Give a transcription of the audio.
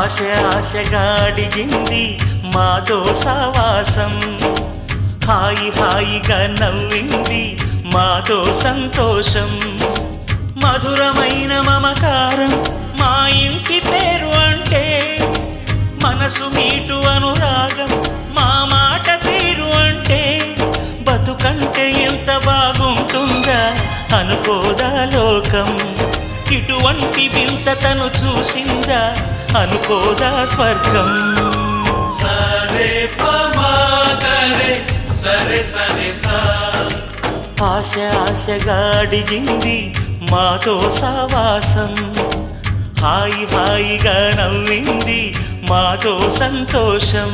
ఆశ ఆశగా అడిగింది మాతో సావాసం, హాయి హాయిగా నవ్వింది మాతో సంతోషం. మధురమైన మమకారం మా ఇంటి పేరు అంటే, మనసు మీటు అనురాగం మా మాట తీరు అంటే, బతుకంటే ఎంత బాగుంటుందా అనుకోదా లోకం. ఇటువంటి వింత తను చూసిందా అనుకోదా స్వర్గం. సరే పమాగరే సరే సరే సా. ఆశ ఆశగా అడిగింది మాతో సావాసం, హాయి హాయిగా నవ్వింది మాతో సంతోషం.